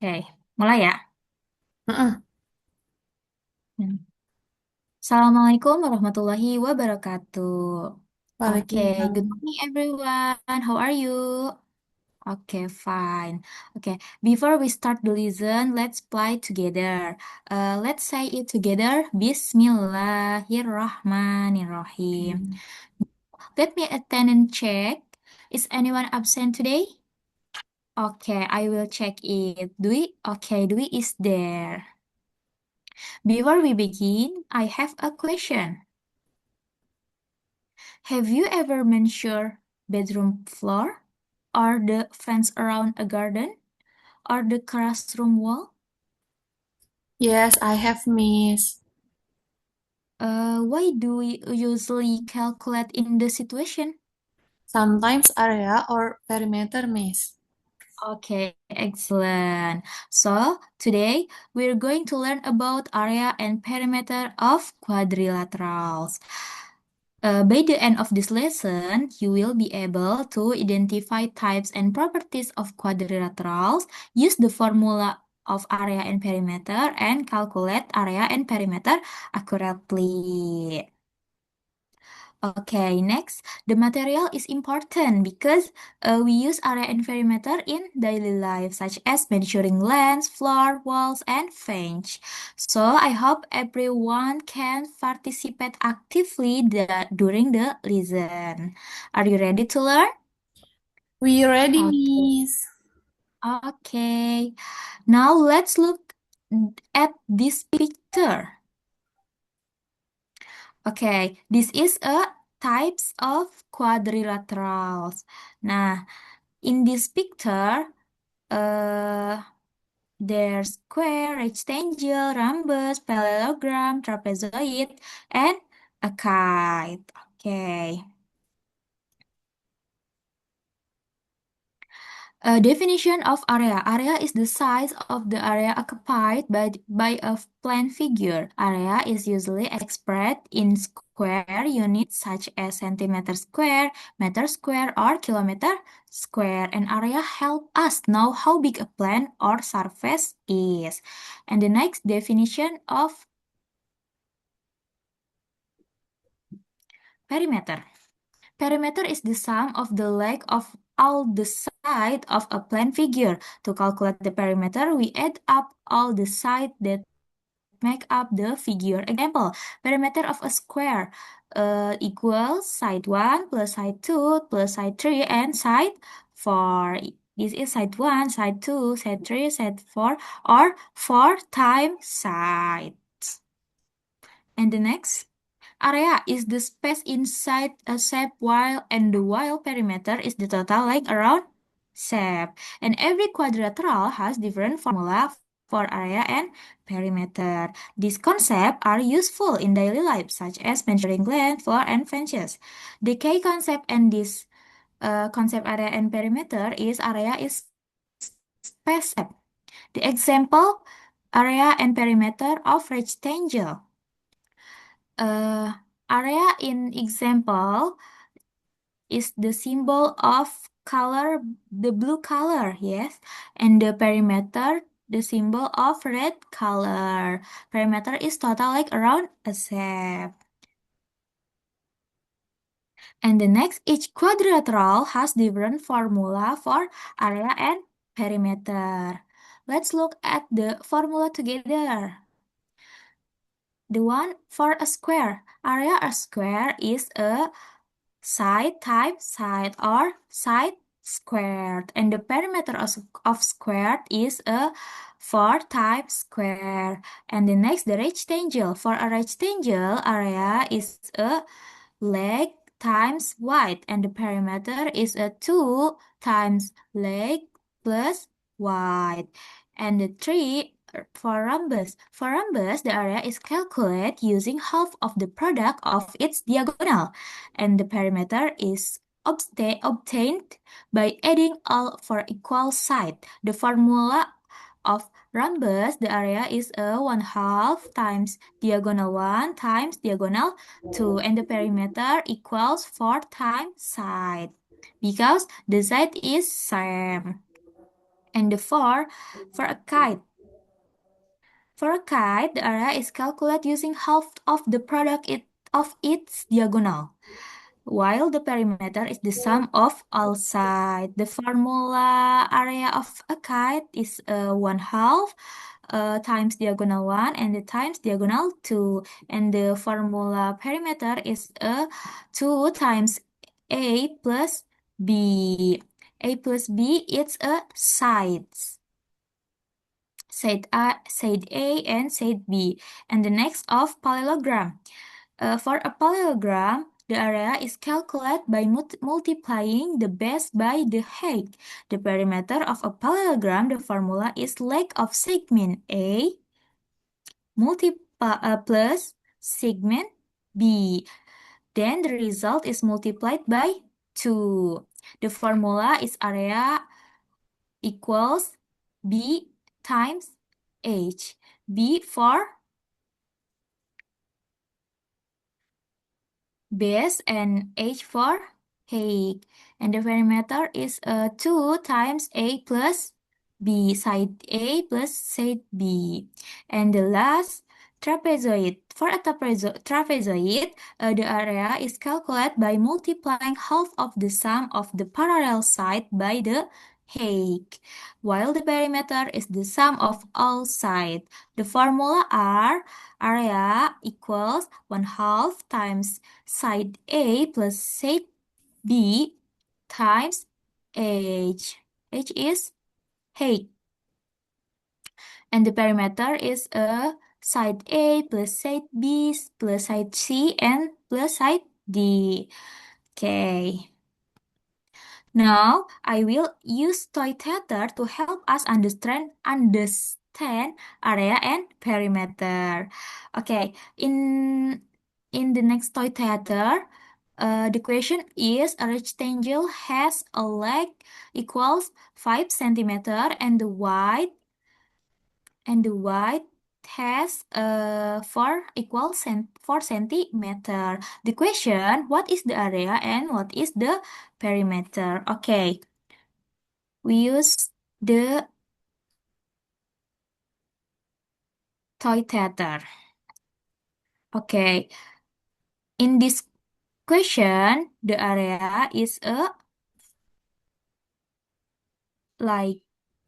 Oke, mulai ya. Heeh. Hmm. Assalamualaikum warahmatullahi wabarakatuh. Oke, good Waalaikumsalam. morning everyone. How are you? Okay, fine. Okay, before we start the lesson, let's play together. Let's say it together. Bismillahirrahmanirrahim. Let me attend and check. Is anyone absent today? Okay, I will check it. Dwi? Okay, Dwi is there. Before we begin, I have a question. Have you ever measured bedroom floor, or the fence around a garden, or the classroom wall? Yes, I have, Miss. Why do we usually calculate in the situation? Sometimes area or perimeter, Miss. Okay, excellent. So, today we're going to learn about area and perimeter of quadrilaterals. By the end of this lesson, you will be able to identify types and properties of quadrilaterals, use the formula of area and perimeter, and calculate area and perimeter accurately. Okay, next, the material is important because we use area and perimeter in daily life, such as measuring lands, floor, walls, and fence. So I hope everyone can participate actively during the lesson. Are you ready to learn? We ready, Okay. Miss. Okay. Now let's look at this picture. Okay, this is a types of quadrilaterals. Nah, in this picture, uh, there's square, rectangle, rhombus, parallelogram, trapezoid, and a kite. Okay. A definition of area. Area is the size of the area occupied by a plan figure. Area is usually expressed in square units such as centimeter square, meter square, or kilometer square. An area helps us know how big a plan or surface is. And the next definition of perimeter. Perimeter is the sum of the leg of all the sides of a plane figure. To calculate the perimeter, we add up all the sides that make up the figure. Example, perimeter of a square equals side 1 plus side 2 plus side 3 and side 4. This is side 1, side 2, side 3, side 4, or 4 times sides. And the next, area is the space inside a shape while perimeter is the total length around shape. And every quadrilateral has different formula for area and perimeter. These concepts are useful in daily life, such as measuring land, floor, and fences. The key concept in this concept area and perimeter is area is space. The example area and perimeter of rectangle. Uh, area in example is the symbol of color, the blue color, yes, and the perimeter, the symbol of red color. Perimeter is total like around a shape. And the next, each quadrilateral has different formula for area and perimeter. Let's look at the formula together. The one for a square. Area a square is a side type side or side squared, and the perimeter of squared is a 4 type square. And the next, the rectangle. For a rectangle, area is a leg times width, and the perimeter is a 2 times leg plus width. And the 3 for rhombus. For rhombus, the area is calculated using half of the product of its diagonal, and the perimeter is obtained by adding all for equal side. The formula of rhombus, the area is a 1/2 times diagonal 1 times diagonal 2, and the perimeter equals 4 times side because the side is same. And the for a kite. For a kite, the area is calculated using half of the product of its diagonal, while the perimeter is the sum of all sides. The formula area of a kite is 1/2 times diagonal 1 and the times diagonal 2. And the formula perimeter is 2 times A plus B. A plus B is a sides. Side A and side B. And the next of parallelogram. For a parallelogram, the area is calculated by multiplying the base by the height. The perimeter of a parallelogram, the formula is length of segment A plus segment B. Then the result is multiplied by 2. The formula is area equals B times H. B for base and H for height. And the perimeter is 2 times A plus B, side A plus side B. And the last, trapezoid. For a trapezoid, the area is calculated by multiplying half of the sum of the parallel side by the height, while the perimeter is the sum of all sides. The formula are area equals 1/2 times side A plus side B times H. H is height. And the perimeter is a side A plus side B plus side C and plus side D. Okay. Now I will use toy theater to help us understand area and perimeter. Okay, in the next toy theater, the question is a rectangle has a length equals 5 centimeter and the width has 4 centimeter. The question, what is the area and what is the perimeter? Okay, we use the toy theater. Okay, in this question, the area is a like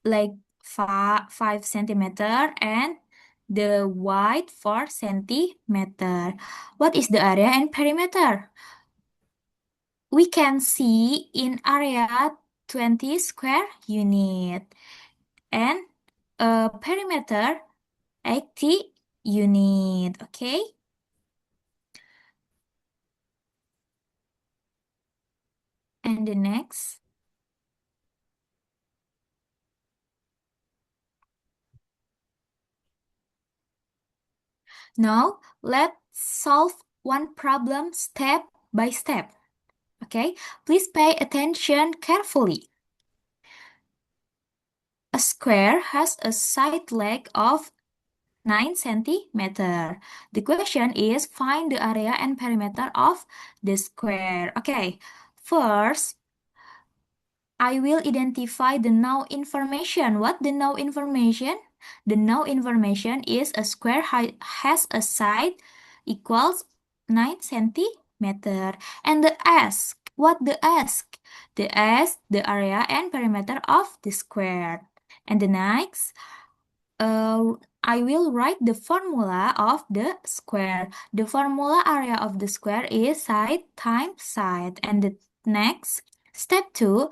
like 5 centimeter and the width 4 centimeter. What is the area and perimeter? We can see in area 20 square unit and perimeter 80 unit. Okay. And the next. Now let's solve one problem step by step. Okay, please pay attention carefully. A square has a side length of 9 centimeter. The question is find the area and perimeter of the square. Okay, first I will identify the now information. What the now information? The now information is a square has a side equals 9 centimeter. And the ask, what the ask? The ask, the area and perimeter of the square. And the next, I will write the formula of the square. The formula area of the square is side times side. And the next, step 2,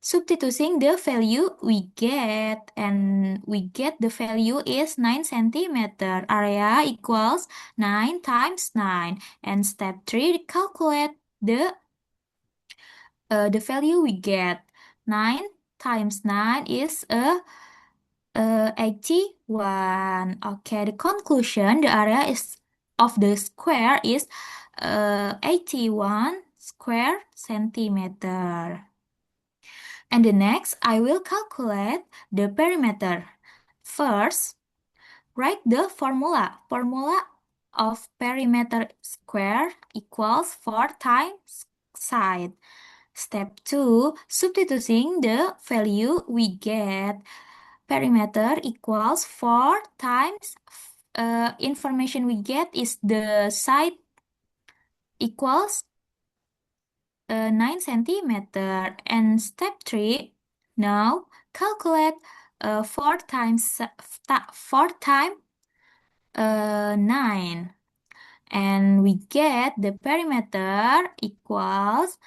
substituting the value we get, and we get the value is 9 centimeter. Area equals 9 times 9. And step 3, calculate the value we get. 9 times 9 is 81. Okay, the conclusion, the area is of the square is 81 square centimeter. And the next, I will calculate the perimeter. First, write the formula. Formula of perimeter square equals 4 times side. Step 2, substituting the value we get. Perimeter equals 4 times information we get is the side equals 9 centimeter. And step 3, now calculate 4 times 4 times 9. And we get the perimeter equals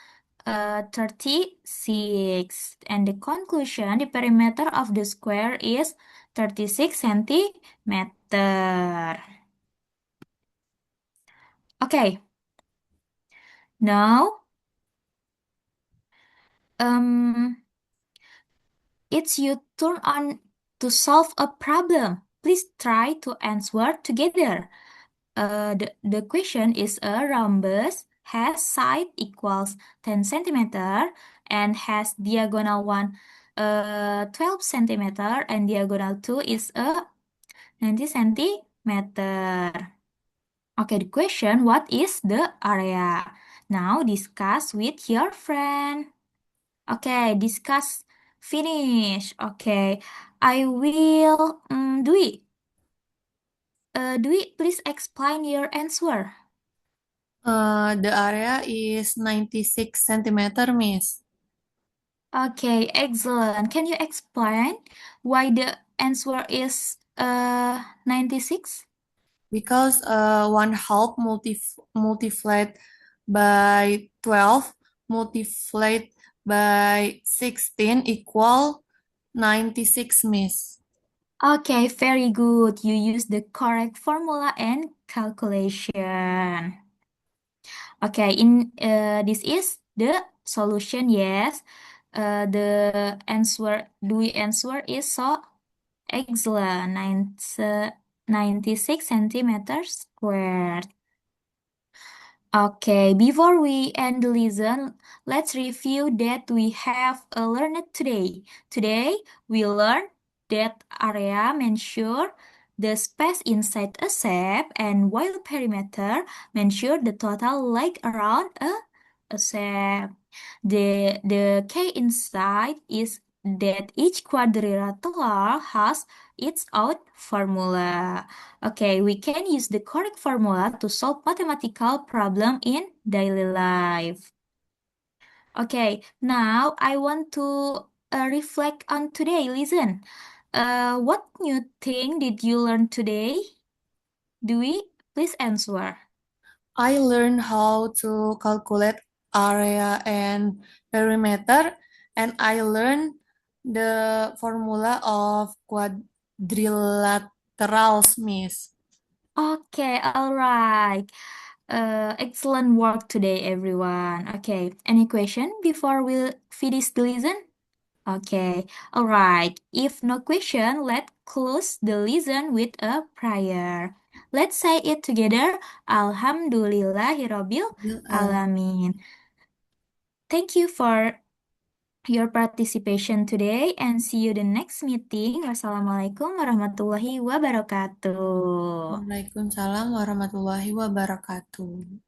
36. And the conclusion, the perimeter of the square is 36 centimeter. Okay, now um, it's your turn on to solve a problem. Please try to answer together. The question is a rhombus has side equals 10 centimeter and has diagonal 1 12 centimeter and diagonal 2 is a 90 centimeter. Okay, the question, what is the area? Now discuss with your friend. Okay, discuss finish. Okay, I will do it. Do it, please explain your answer. The area is 96 centimeter, Miss. Okay, excellent. Can you explain why the answer is 96? Because one half multiplied by 12 multiplied by 16 equal 96, Miss. Okay, very good. You use the correct formula and calculation. Okay, in this is the solution. Yes, the answer is so excellent. 96 centimeters squared. Okay, before we end the lesson, let's review that we have learned today. Today, we learned that area measure the space inside a shape, and while perimeter measure the total length around a shape. The key insight is that each quadrilateral has its own formula. Okay, we can use the correct formula to solve mathematical problem in daily life. Okay, now I want to reflect on today. Listen, what new thing did you learn today? Dewey, please answer. I learned how to calculate area and perimeter, and I learned the formula of quadrilaterals, Miss. Okay, all right. Excellent work today, everyone. Okay, any question before we finish the lesson? Okay, all right. If no question, let's close the lesson with a prayer. Let's say it together. Alhamdulillahirabbil alamin. Thank you for your participation today and see you the next meeting. Wassalamualaikum warahmatullahi wabarakatuh. Waalaikumsalam warahmatullahi wabarakatuh.